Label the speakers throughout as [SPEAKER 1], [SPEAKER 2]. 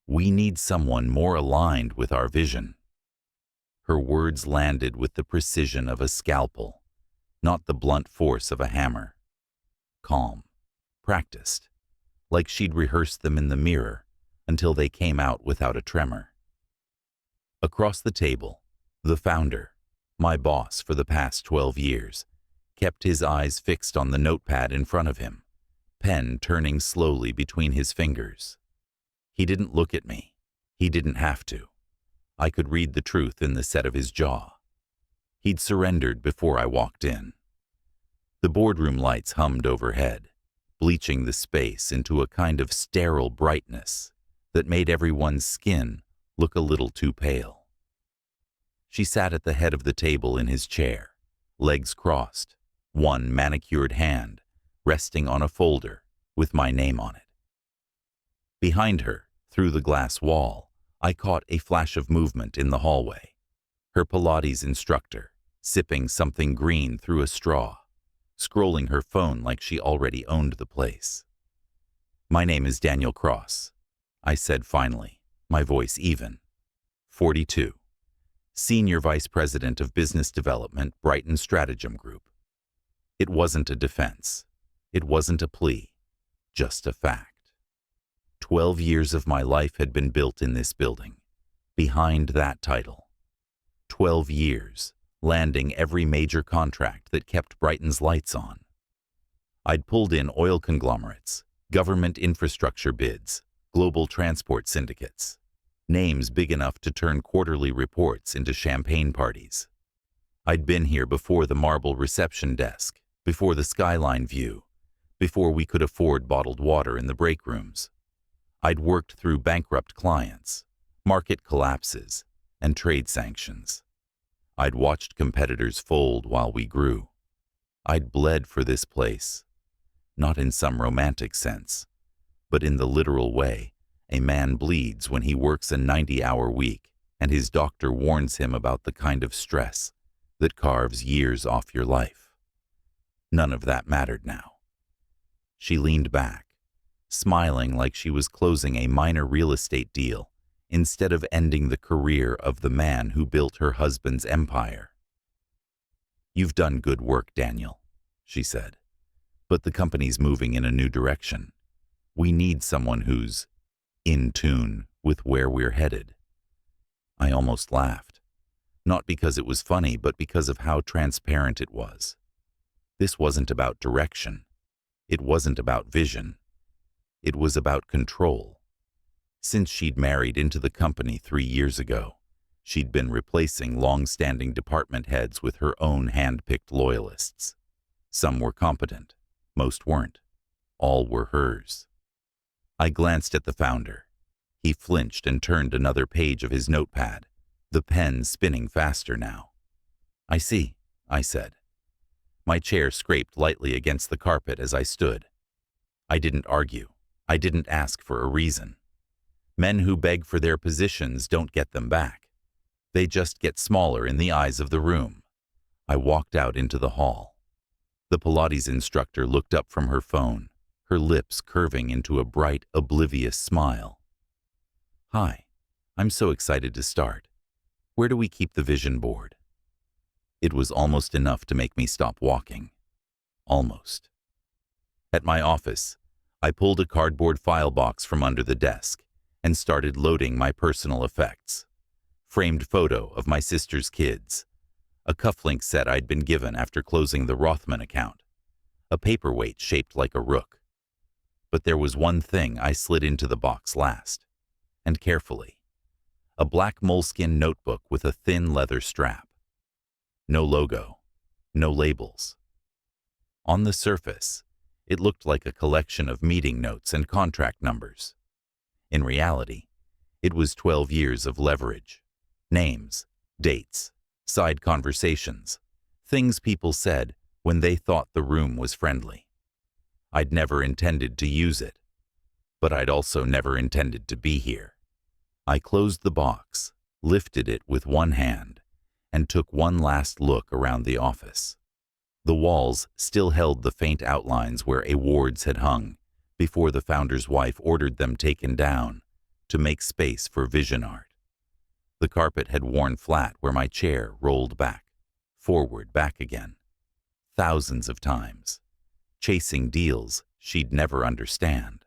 [SPEAKER 1] We need someone more aligned with our vision. Her words landed with the precision of a scalpel, not the blunt force of a hammer. Calm, practiced, like she'd rehearsed them in the mirror until they came out without a tremor. Across the table, the founder, my boss for the past 12 years, kept his eyes fixed on the notepad in front of him, pen turning slowly between his fingers. He didn't look at me. He didn't have to. I could read the truth in the set of his jaw. He'd surrendered before I walked in. The boardroom lights hummed overhead, bleaching the space into a kind of sterile brightness that made everyone's skin look a little too pale. She sat at the head of the table in his chair, legs crossed, one manicured hand resting on a folder with my name on it. Behind her, through the glass wall, I caught a flash of movement in the hallway. Her Pilates instructor, sipping something green through a straw, scrolling her phone like she already owned the place. "My name is Daniel Cross," I said finally, my voice even. 42. Senior Vice President of Business Development, Brighton Stratagem Group. It wasn't a defense. It wasn't a plea. Just a fact. 12 years of my life had been built in this building, behind that title. 12 years, landing every major contract that kept Brighton's lights on. I'd pulled in oil conglomerates, government infrastructure bids, global transport syndicates, names big enough to turn quarterly reports into champagne parties. I'd been here before the marble reception desk, before the skyline view, before we could afford bottled water in the break rooms. I'd worked through bankrupt clients, market collapses, and trade sanctions. I'd watched competitors fold while we grew. I'd bled for this place, not in some romantic sense, but in the literal way a man bleeds when he works a 90-hour week and his doctor warns him about the kind of stress that carves years off your life. None of that mattered now. She leaned back, smiling like she was closing a minor real estate deal instead of ending the career of the man who built her husband's empire. "You've done good work, Daniel," she said, "but the company's moving in a new direction. We need someone who's in tune with where we're headed." I almost laughed, not because it was funny, but because of how transparent it was. This wasn't about direction. It wasn't about vision. It was about control. Since she'd married into the company 3 years ago, she'd been replacing long-standing department heads with her own hand-picked loyalists. Some were competent, most weren't. All were hers. I glanced at the founder. He flinched and turned another page of his notepad, the pen spinning faster now. "I see," I said. My chair scraped lightly against the carpet as I stood. I didn't argue. I didn't ask for a reason. Men who beg for their positions don't get them back. They just get smaller in the eyes of the room. I walked out into the hall. The Pilates instructor looked up from her phone, her lips curving into a bright, oblivious smile. "Hi, I'm so excited to start. Where do we keep the vision board?" It was almost enough to make me stop walking. Almost. At my office, I pulled a cardboard file box from under the desk and started loading my personal effects. Framed photo of my sister's kids, a cufflink set I'd been given after closing the Rothman account, a paperweight shaped like a rook. But there was one thing I slid into the box last, and carefully. A black moleskin notebook with a thin leather strap. No logo, no labels. On the surface, it looked like a collection of meeting notes and contract numbers. In reality, it was 12 years of leverage. Names, dates, side conversations, things people said when they thought the room was friendly. I'd never intended to use it, but I'd also never intended to be here. I closed the box, lifted it with one hand, and took one last look around the office. The walls still held the faint outlines where awards had hung before the founder's wife ordered them taken down, to make space for vision art. The carpet had worn flat where my chair rolled back, forward, back again, thousands of times, chasing deals she'd never understand.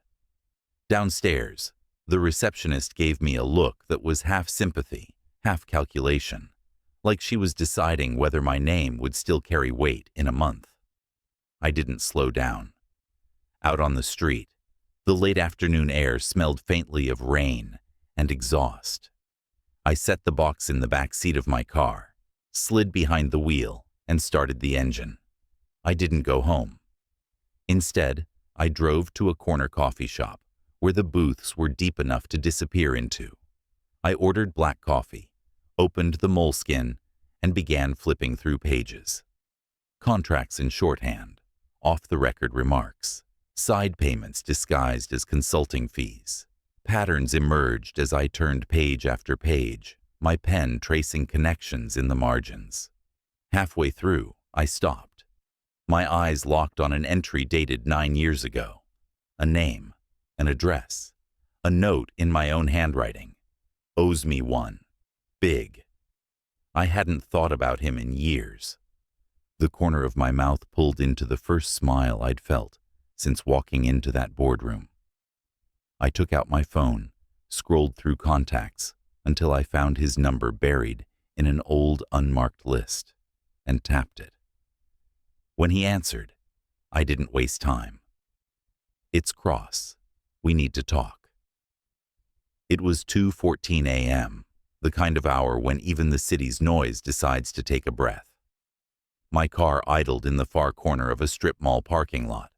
[SPEAKER 1] Downstairs, the receptionist gave me a look that was half sympathy, half calculation, like she was deciding whether my name would still carry weight in a month. I didn't slow down. Out on the street, the late afternoon air smelled faintly of rain and exhaust. I set the box in the back seat of my car, slid behind the wheel, and started the engine. I didn't go home. Instead, I drove to a corner coffee shop where the booths were deep enough to disappear into. I ordered black coffee, opened the moleskin, and began flipping through pages. Contracts in shorthand, off-the-record remarks, side payments disguised as consulting fees. Patterns emerged as I turned page after page, my pen tracing connections in the margins. Halfway through, I stopped. My eyes locked on an entry dated 9 years ago. A name, an address, a note in my own handwriting. Owes me one. Big. I hadn't thought about him in years. The corner of my mouth pulled into the first smile I'd felt since walking into that boardroom. I took out my phone, scrolled through contacts until I found his number buried in an old unmarked list, and tapped it. When he answered, I didn't waste time. "It's Cross. We need to talk." It was 2:14 a.m., the kind of hour when even the city's noise decides to take a breath. My car idled in the far corner of a strip mall parking lot,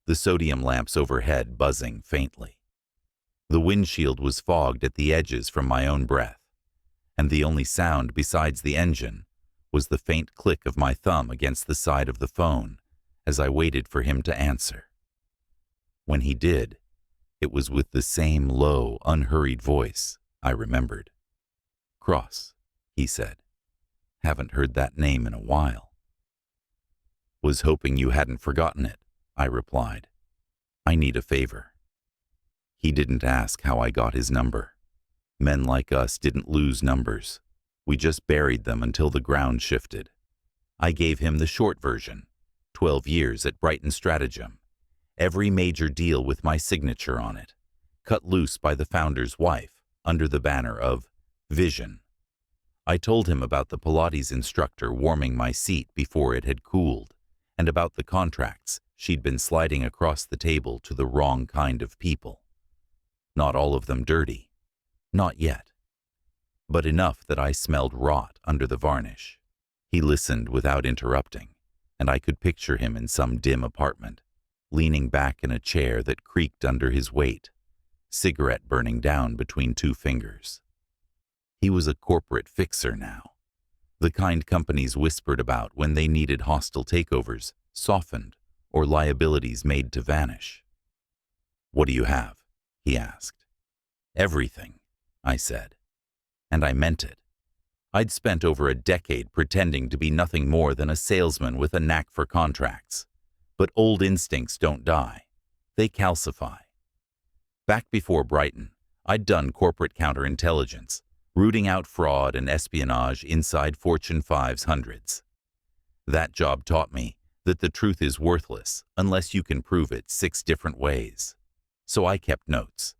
[SPEAKER 1] the sodium lamps overhead buzzing faintly. The windshield was fogged at the edges from my own breath, and the only sound besides the engine was the faint click of my thumb against the side of the phone as I waited for him to answer. When he did, it was with the same low, unhurried voice I remembered. "Cross," he said. "Haven't heard that name in a while." "Was hoping you hadn't forgotten it," I replied. "I need a favor." He didn't ask how I got his number. Men like us didn't lose numbers. We just buried them until the ground shifted. I gave him the short version, 12 years at Brighton Stratagem, every major deal with my signature on it, cut loose by the founder's wife under the banner of Vision. I told him about the Pilates instructor warming my seat before it had cooled, and about the contracts she'd been sliding across the table to the wrong kind of people. Not all of them dirty. Not yet. But enough that I smelled rot under the varnish. He listened without interrupting, and I could picture him in some dim apartment, leaning back in a chair that creaked under his weight, cigarette burning down between 2 fingers. He was a corporate fixer now, the kind companies whispered about when they needed hostile takeovers softened or liabilities made to vanish. "What do you have?" he asked. "Everything," I said. And I meant it. I'd spent over a decade pretending to be nothing more than a salesman with a knack for contracts. But old instincts don't die. They calcify. Back before Brighton, I'd done corporate counterintelligence, rooting out fraud and espionage inside Fortune 500s. That job taught me that the truth is worthless unless you can prove it 6 different ways. So I kept notes.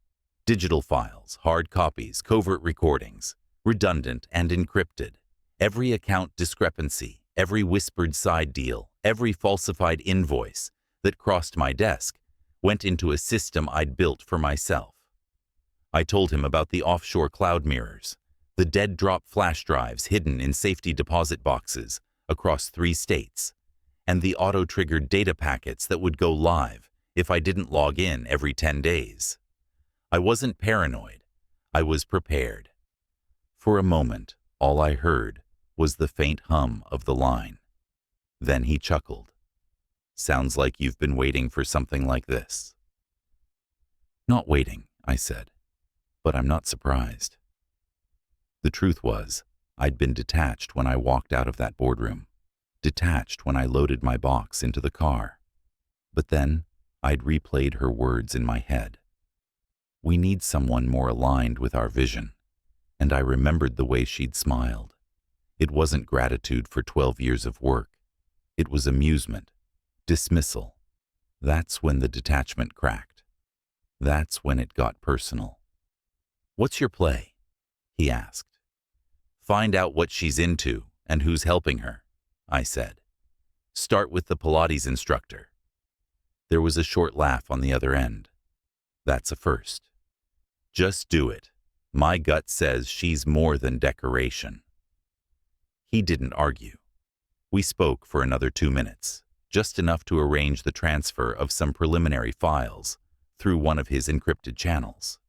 [SPEAKER 1] Digital files, hard copies, covert recordings, redundant and encrypted. Every account discrepancy, every whispered side deal, every falsified invoice that crossed my desk went into a system I'd built for myself. I told him about the offshore cloud mirrors, the dead-drop flash drives hidden in safety deposit boxes across 3 states, and the auto-triggered data packets that would go live if I didn't log in every 10 days. I wasn't paranoid. I was prepared. For a moment, all I heard was the faint hum of the line. Then he chuckled. "Sounds like you've been waiting for something like this." "Not waiting," I said, "but I'm not surprised." The truth was, I'd been detached when I walked out of that boardroom, detached when I loaded my box into the car. But then, I'd replayed her words in my head. We need someone more aligned with our vision. And I remembered the way she'd smiled. It wasn't gratitude for 12 years of work. It was amusement, dismissal. That's when the detachment cracked. That's when it got personal. "What's your play?" he asked. "Find out what she's into and who's helping her," I said. "Start with the Pilates instructor." There was a short laugh on the other end. "That's a first." "Just do it. My gut says she's more than decoration." He didn't argue. We spoke for another 2 minutes, just enough to arrange the transfer of some preliminary files through one of his encrypted channels.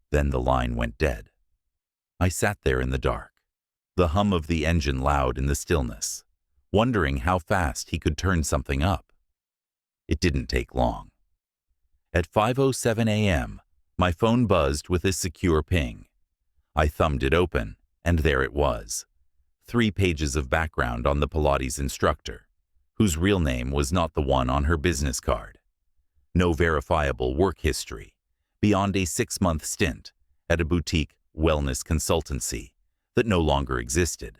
[SPEAKER 1] Then the line went dead. I sat there in the dark, the hum of the engine loud in the stillness, wondering how fast he could turn something up. It didn't take long. At 5:07 a.m., my phone buzzed with a secure ping. I thumbed it open, and there it was. 3 pages of background on the Pilates instructor, whose real name was not the one on her business card. No verifiable work history, beyond a 6-month stint at a boutique wellness consultancy that no longer existed.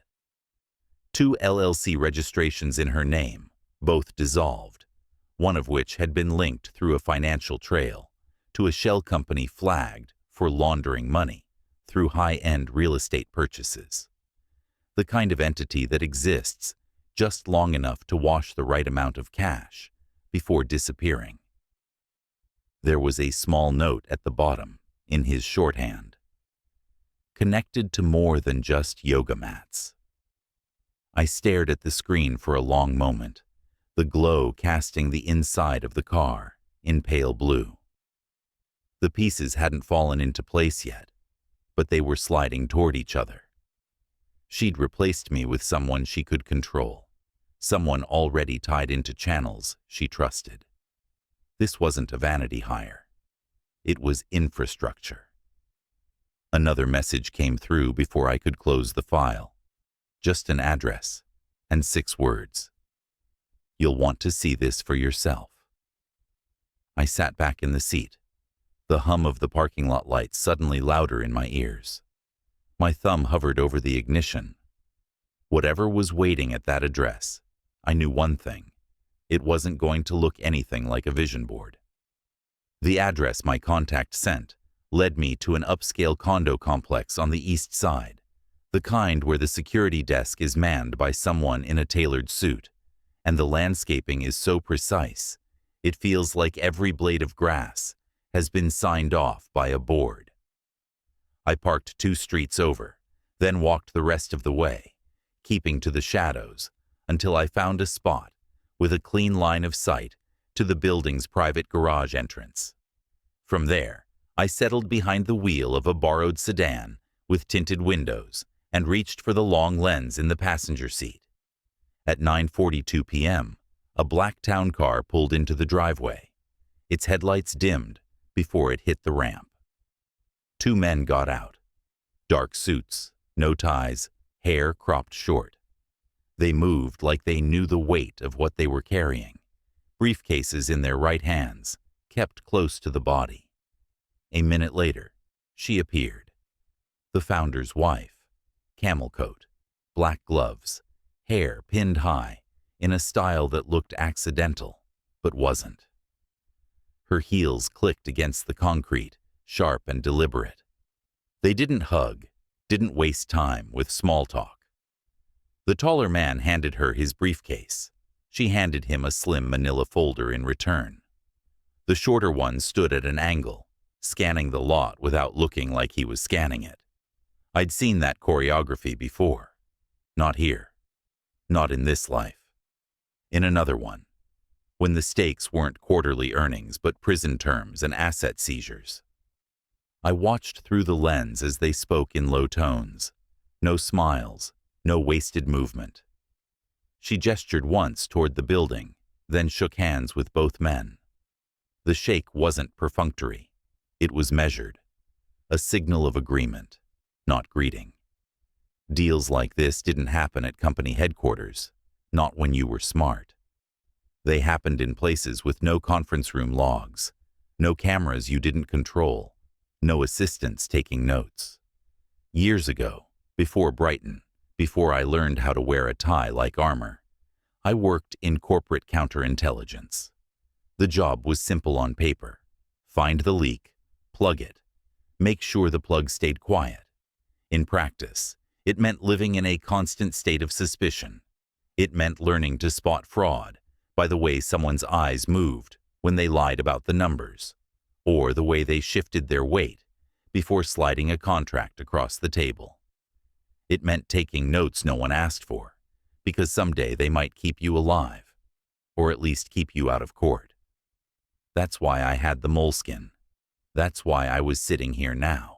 [SPEAKER 1] 2 LLC registrations in her name, both dissolved, one of which had been linked through a financial trail to a shell company flagged for laundering money through high-end real estate purchases. The kind of entity that exists just long enough to wash the right amount of cash before disappearing. There was a small note at the bottom, in his shorthand. Connected to more than just yoga mats. I stared at the screen for a long moment, the glow casting the inside of the car in pale blue. The pieces hadn't fallen into place yet, but they were sliding toward each other. She'd replaced me with someone she could control, someone already tied into channels she trusted. This wasn't a vanity hire. It was infrastructure. Another message came through before I could close the file. Just an address and 6 words. "You'll want to see this for yourself." I sat back in the seat, the hum of the parking lot lights suddenly louder in my ears. My thumb hovered over the ignition. Whatever was waiting at that address, I knew one thing. It wasn't going to look anything like a vision board. The address my contact sent led me to an upscale condo complex on the east side, the kind where the security desk is manned by someone in a tailored suit, and the landscaping is so precise, it feels like every blade of grass has been signed off by a board. I parked 2 streets over, then walked the rest of the way, keeping to the shadows, until I found a spot with a clean line of sight to the building's private garage entrance. From there, I settled behind the wheel of a borrowed sedan with tinted windows and reached for the long lens in the passenger seat. At 9:42 p.m., a black town car pulled into the driveway, its headlights dimmed before it hit the ramp. 2 men got out. Dark suits, no ties, hair cropped short. They moved like they knew the weight of what they were carrying, briefcases in their right hands, kept close to the body. A minute later, she appeared. The founder's wife, camel coat, black gloves, hair pinned high, in a style that looked accidental, but wasn't. Her heels clicked against the concrete, sharp and deliberate. They didn't hug, didn't waste time with small talk. The taller man handed her his briefcase. She handed him a slim manila folder in return. The shorter one stood at an angle, scanning the lot without looking like he was scanning it. I'd seen that choreography before. Not here. Not in this life. In another one. When the stakes weren't quarterly earnings but prison terms and asset seizures. I watched through the lens as they spoke in low tones. No smiles, no wasted movement. She gestured once toward the building, then shook hands with both men. The shake wasn't perfunctory. It was measured. A signal of agreement, not greeting. Deals like this didn't happen at company headquarters, not when you were smart. They happened in places with no conference room logs, no cameras you didn't control, No assistants taking notes. Years ago, before Brighton, before I learned how to wear a tie like armor, I worked in corporate counterintelligence. The job was simple on paper. Find the leak, plug it, make sure the plug stayed quiet. In practice, it meant living in a constant state of suspicion. It meant learning to spot fraud by the way someone's eyes moved when they lied about the numbers, or the way they shifted their weight before sliding a contract across the table. It meant taking notes no one asked for, because someday they might keep you alive, or at least keep you out of court. That's why I had the moleskin. That's why I was sitting here now.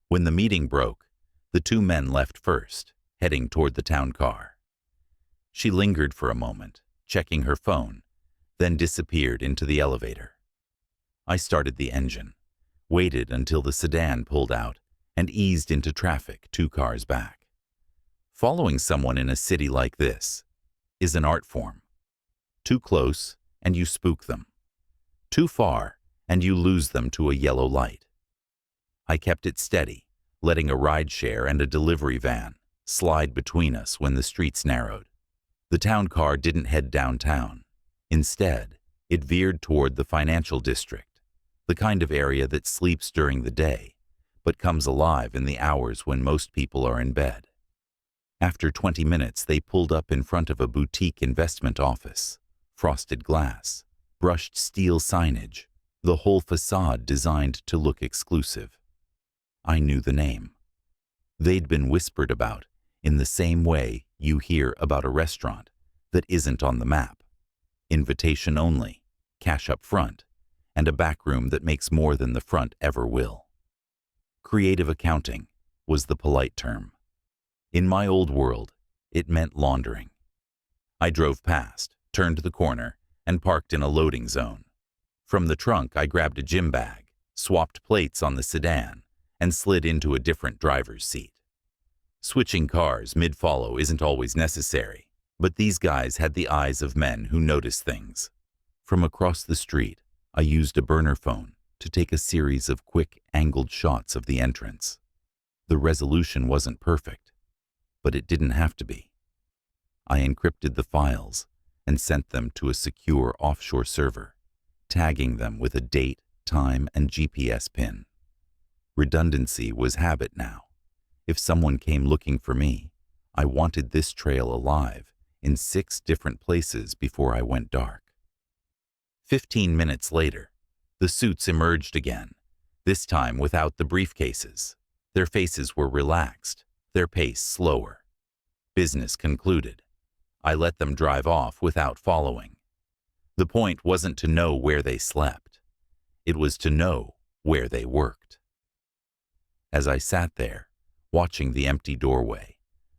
[SPEAKER 1] When the meeting broke, the two men left first, heading toward the town car. She lingered for a moment, checking her phone, then disappeared into the elevator. I started the engine, waited until the sedan pulled out, and eased into traffic 2 cars back. Following someone in a city like this is an art form. Too close, and you spook them. Too far, and you lose them to a yellow light. I kept it steady, letting a rideshare and a delivery van slide between us when the streets narrowed. The town car didn't head downtown. Instead, it veered toward the financial district, the kind of area that sleeps during the day, but comes alive in the hours when most people are in bed. After 20 minutes, they pulled up in front of a boutique investment office, frosted glass, brushed steel signage, the whole facade designed to look exclusive. I knew the name. They'd been whispered about in the same way you hear about a restaurant that isn't on the map. Invitation only, cash up front, and a back room that makes more than the front ever will. Creative accounting was the polite term. In my old world, it meant laundering. I drove past, turned the corner, and parked in a loading zone. From the trunk, I grabbed a gym bag, swapped plates on the sedan, and slid into a different driver's seat. Switching cars mid-follow isn't always necessary, but these guys had the eyes of men who notice things. From across the street, I used a burner phone to take a series of quick, angled shots of the entrance. The resolution wasn't perfect, but it didn't have to be. I encrypted the files and sent them to a secure offshore server, tagging them with a date, time, and GPS pin. Redundancy was habit now. If someone came looking for me, I wanted this trail alive in 6 different places before I went dark. 15 minutes later, the suits emerged again, this time without the briefcases. Their faces were relaxed, their pace slower. Business concluded. I let them drive off without following. The point wasn't to know where they slept. It was to know where they worked. As I sat there, watching the empty doorway,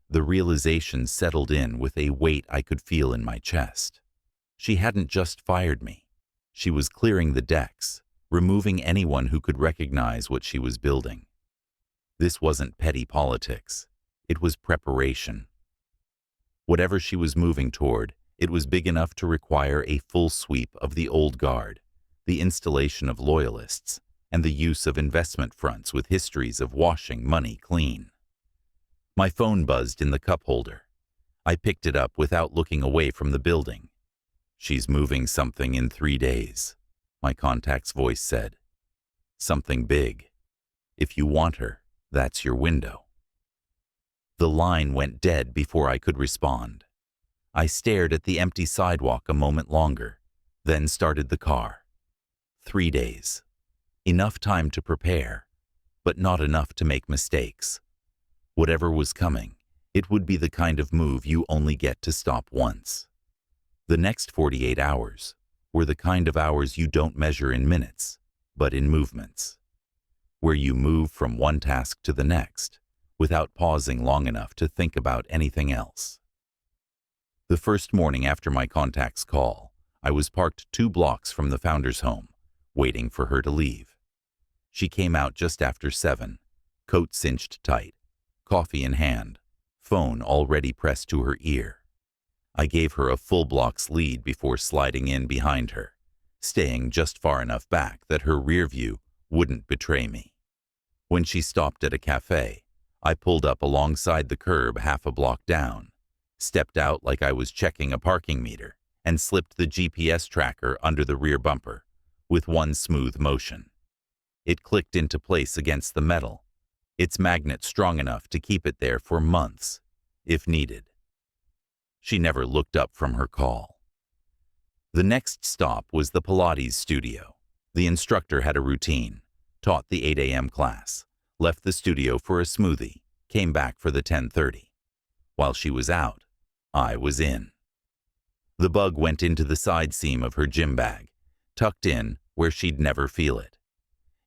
[SPEAKER 1] the realization settled in with a weight I could feel in my chest. She hadn't just fired me. She was clearing the decks, removing anyone who could recognize what she was building. This wasn't petty politics. It was preparation. Whatever she was moving toward, it was big enough to require a full sweep of the old guard, the installation of loyalists, and the use of investment fronts with histories of washing money clean. My phone buzzed in the cup holder. I picked it up without looking away from the building. "She's moving something in 3 days," my contact's voice said. "Something big. If you want her, that's your window." The line went dead before I could respond. I stared at the empty sidewalk a moment longer, then started the car. 3 days. Enough time to prepare, but not enough to make mistakes. Whatever was coming, it would be the kind of move you only get to stop once. The next 48 hours were the kind of hours you don't measure in minutes, but in movements, where you move from one task to the next without pausing long enough to think about anything else. The first morning after my contact's call, I was parked 2 blocks from the founder's home, waiting for her to leave. She came out just after 7, coat cinched tight, coffee in hand, phone already pressed to her ear. I gave her a full block's lead before sliding in behind her, staying just far enough back that her rear view wouldn't betray me. When she stopped at a cafe, I pulled up alongside the curb half a block down, stepped out like I was checking a parking meter, and slipped the GPS tracker under the rear bumper with one smooth motion. It clicked into place against the metal, its magnet strong enough to keep it there for months, if needed. She never looked up from her call. The next stop was the Pilates studio. The instructor had a routine, taught the 8 a.m. class, left the studio for a smoothie, came back for the 10:30. While she was out, I was in. The bug went into the side seam of her gym bag, tucked in where she'd never feel it.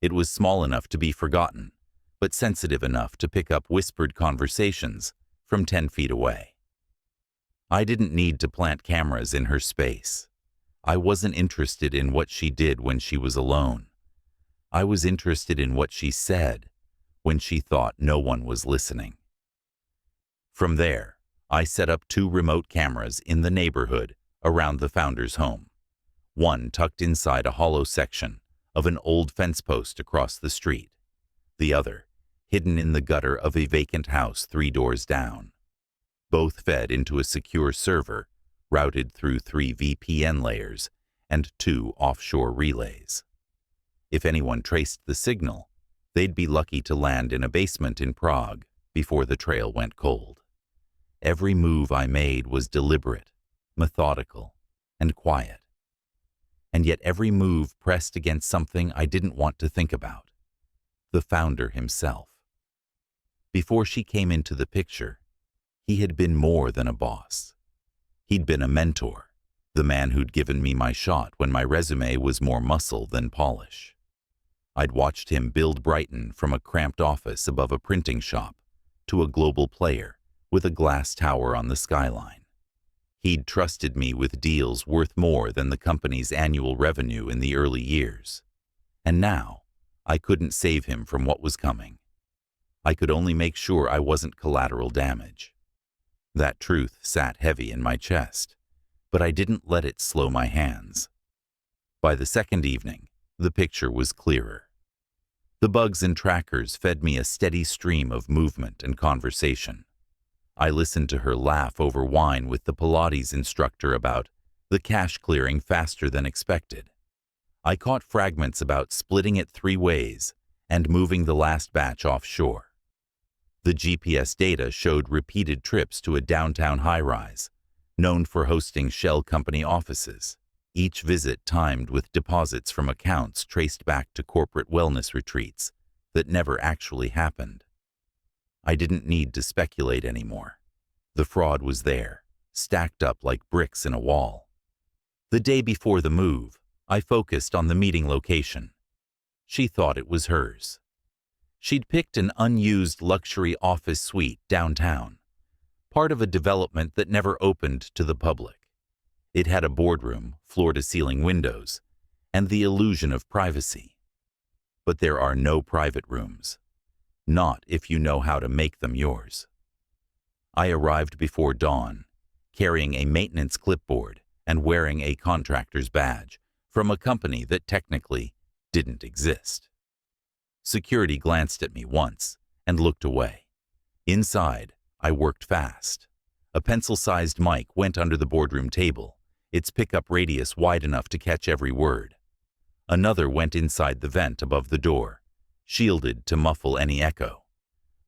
[SPEAKER 1] It was small enough to be forgotten, but sensitive enough to pick up whispered conversations from 10 feet away. I didn't need to plant cameras in her space. I wasn't interested in what she did when she was alone. I was interested in what she said when she thought no one was listening. From there, I set up 2 remote cameras in the neighborhood around the founder's home. One tucked inside a hollow section of an old fence post across the street. The other hidden in the gutter of a vacant house 3 doors down. Both fed into a secure server routed through 3 VPN layers and 2 offshore relays. If anyone traced the signal, they'd be lucky to land in a basement in Prague before the trail went cold. Every move I made was deliberate, methodical, and quiet. And yet every move pressed against something I didn't want to think about: the founder himself. Before she came into the picture, he had been more than a boss. He'd been a mentor, the man who'd given me my shot when my resume was more muscle than polish. I'd watched him build Brighton from a cramped office above a printing shop to a global player with a glass tower on the skyline. He'd trusted me with deals worth more than the company's annual revenue in the early years. And now, I couldn't save him from what was coming. I could only make sure I wasn't collateral damage. That truth sat heavy in my chest, but I didn't let it slow my hands. By the second evening, the picture was clearer. The bugs and trackers fed me a steady stream of movement and conversation. I listened to her laugh over wine with the Pilates instructor about the cash clearing faster than expected. I caught fragments about splitting it 3 ways and moving the last batch offshore. The GPS data showed repeated trips to a downtown high-rise, known for hosting shell company offices, each visit timed with deposits from accounts traced back to corporate wellness retreats that never actually happened. I didn't need to speculate anymore. The fraud was there, stacked up like bricks in a wall. The day before the move, I focused on the meeting location. She thought it was hers. She'd picked an unused luxury office suite downtown, part of a development that never opened to the public. It had a boardroom, floor-to-ceiling windows, and the illusion of privacy. But there are no private rooms, not if you know how to make them yours. I arrived before dawn, carrying a maintenance clipboard and wearing a contractor's badge from a company that technically didn't exist. Security glanced at me once and looked away. Inside, I worked fast. A pencil-sized mic went under the boardroom table, its pickup radius wide enough to catch every word. Another went inside the vent above the door, shielded to muffle any echo.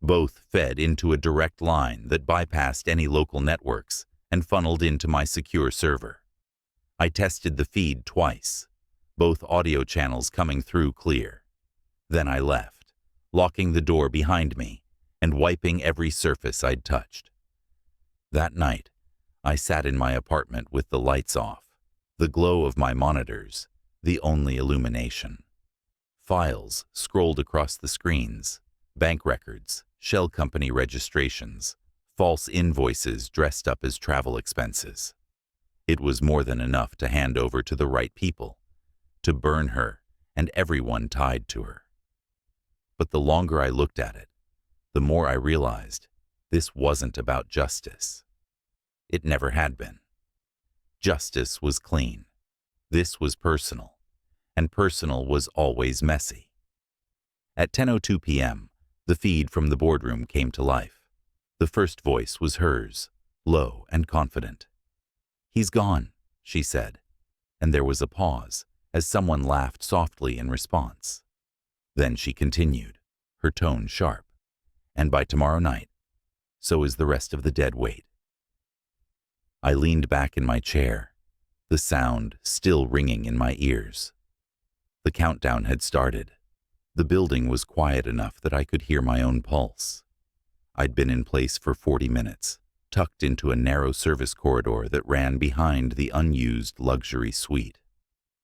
[SPEAKER 1] Both fed into a direct line that bypassed any local networks and funneled into my secure server. I tested the feed twice, both audio channels coming through clear. Then I left, locking the door behind me and wiping every surface I'd touched. That night, I sat in my apartment with the lights off, the glow of my monitors, the only illumination. Files scrolled across the screens, bank records, shell company registrations, false invoices dressed up as travel expenses. It was more than enough to hand over to the right people, to burn her and everyone tied to her. But the longer I looked at it, the more I realized this wasn't about justice. It never had been. Justice was clean. This was personal, and personal was always messy. At 10:02 p.m., the feed from the boardroom came to life. The first voice was hers, low and confident. "He's gone," she said, and there was a pause as someone laughed softly in response. Then she continued, her tone sharp. "And by tomorrow night, so is the rest of the dead weight." I leaned back in my chair, the sound still ringing in my ears. The countdown had started. The building was quiet enough that I could hear my own pulse. I'd been in place for 40 minutes, tucked into a narrow service corridor that ran behind the unused luxury suite.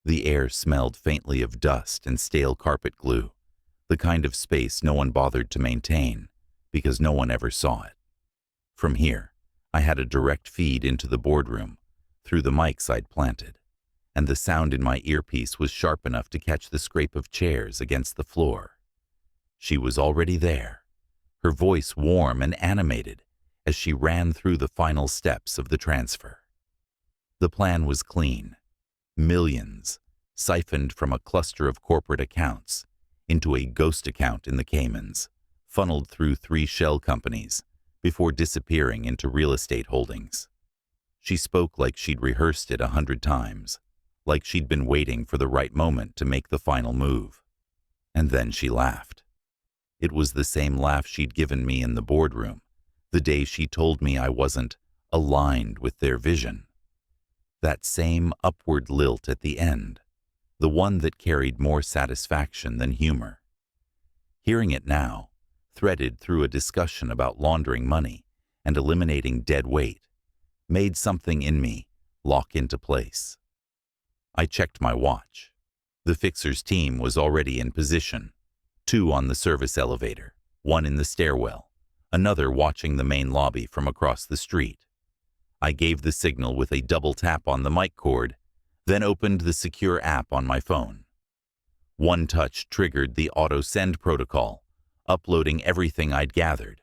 [SPEAKER 1] The air smelled faintly of dust and stale carpet glue, the kind of space no one bothered to maintain because no one ever saw it. From here, I had a direct feed into the boardroom through the mics I'd planted, and the sound in my earpiece was sharp enough to catch the scrape of chairs against the floor. She was already there, her voice warm and animated as she ran through the final steps of the transfer. The plan was clean. Millions siphoned from a cluster of corporate accounts into a ghost account in the Caymans, funneled through 3 shell companies before disappearing into real estate holdings. She spoke like she'd rehearsed it 100 times, like she'd been waiting for the right moment to make the final move. And then she laughed. It was the same laugh she'd given me in the boardroom, the day she told me I wasn't aligned with their vision. That same upward lilt at the end, the one that carried more satisfaction than humor. Hearing it now, threaded through a discussion about laundering money and eliminating dead weight, made something in me lock into place. I checked my watch. The fixers' team was already in position, 2 on the service elevator, 1 in the stairwell, another watching the main lobby from across the street. I gave the signal with a double tap on the mic cord, then opened the secure app on my phone. One touch triggered the auto-send protocol, uploading everything I'd gathered.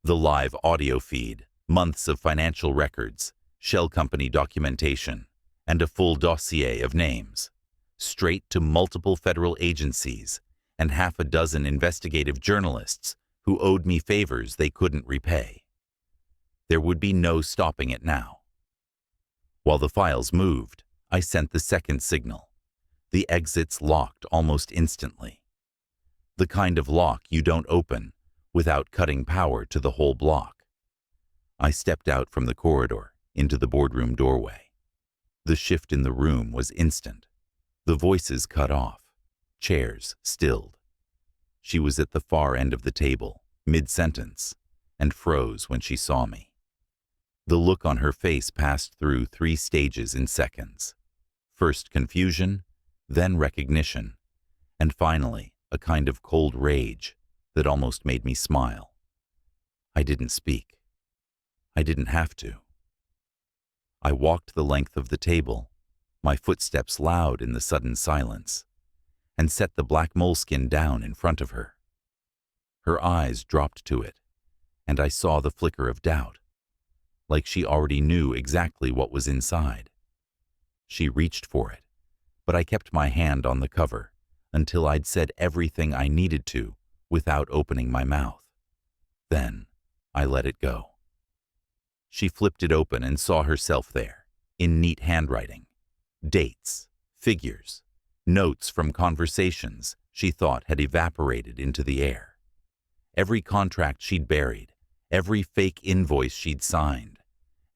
[SPEAKER 1] The live audio feed, months of financial records, shell company documentation, and a full dossier of names, straight to multiple federal agencies and half a dozen investigative journalists who owed me favors they couldn't repay. There would be no stopping it now. While the files moved, I sent the second signal. The exits locked almost instantly. The kind of lock you don't open without cutting power to the whole block. I stepped out from the corridor into the boardroom doorway. The shift in the room was instant. The voices cut off, chairs stilled. She was at the far end of the table, mid-sentence, and froze when she saw me. The look on her face passed through 3 stages in seconds. First confusion, then recognition, and finally a kind of cold rage that almost made me smile. I didn't speak. I didn't have to. I walked the length of the table, my footsteps loud in the sudden silence, and set the black moleskin down in front of her. Her eyes dropped to it, and I saw the flicker of doubt, like she already knew exactly what was inside. She reached for it, but I kept my hand on the cover until I'd said everything I needed to without opening my mouth. Then I let it go. She flipped it open and saw herself there, in neat handwriting. Dates, figures, notes from conversations she thought had evaporated into the air. Every contract she'd buried, every fake invoice she'd signed,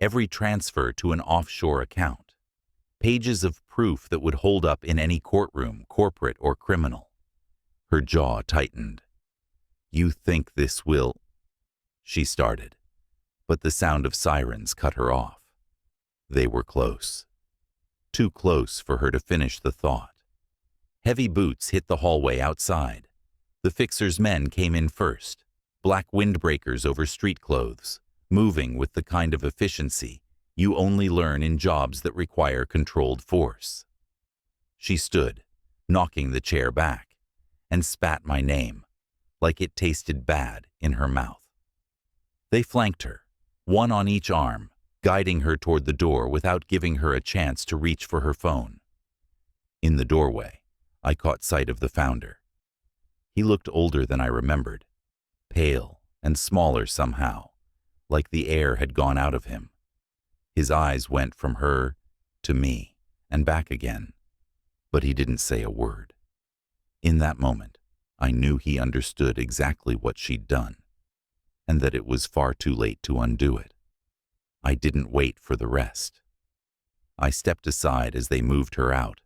[SPEAKER 1] every transfer to an offshore account. Pages of proof that would hold up in any courtroom, corporate or criminal. Her jaw tightened. "You think this will—" she started, but the sound of sirens cut her off. They were close. Too close for her to finish the thought. Heavy boots hit the hallway outside. The fixers' men came in first, black windbreakers over street clothes, moving with the kind of efficiency you only learn in jobs that require controlled force. She stood, knocking the chair back, and spat my name, like it tasted bad in her mouth. They flanked her, 1 on each arm, guiding her toward the door without giving her a chance to reach for her phone. In the doorway, I caught sight of the founder. He looked older than I remembered, pale and smaller somehow, like the air had gone out of him. His eyes went from her to me and back again, but he didn't say a word. In that moment, I knew he understood exactly what she'd done, and that it was far too late to undo it. I didn't wait for the rest. I stepped aside as they moved her out,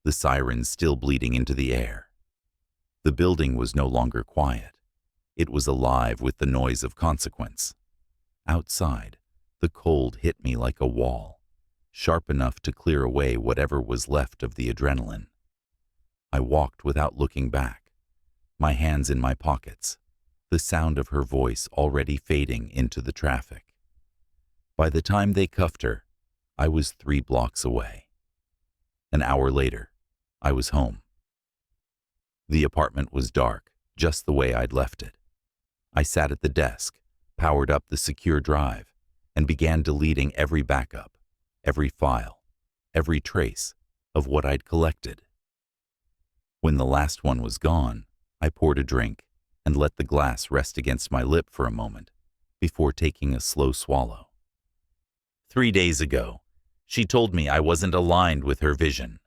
[SPEAKER 1] the sirens still bleeding into the air. The building was no longer quiet. It was alive with the noise of consequence. Outside, the cold hit me like a wall, sharp enough to clear away whatever was left of the adrenaline. I walked without looking back, my hands in my pockets, the sound of her voice already fading into the traffic. By the time they cuffed her, I was 3 blocks away. An hour later, I was home. The apartment was dark, just the way I'd left it. I sat at the desk, powered up the secure drive, and began deleting every backup, every file, every trace of what I'd collected. When the last one was gone, I poured a drink and let the glass rest against my lip for a moment before taking a slow swallow. 3 days ago, she told me I wasn't aligned with her vision.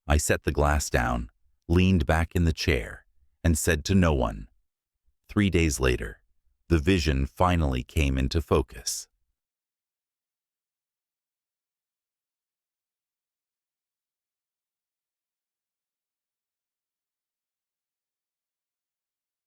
[SPEAKER 1] I set the glass down, leaned back in the chair, and said to no one. 3 days later, the vision finally came into focus.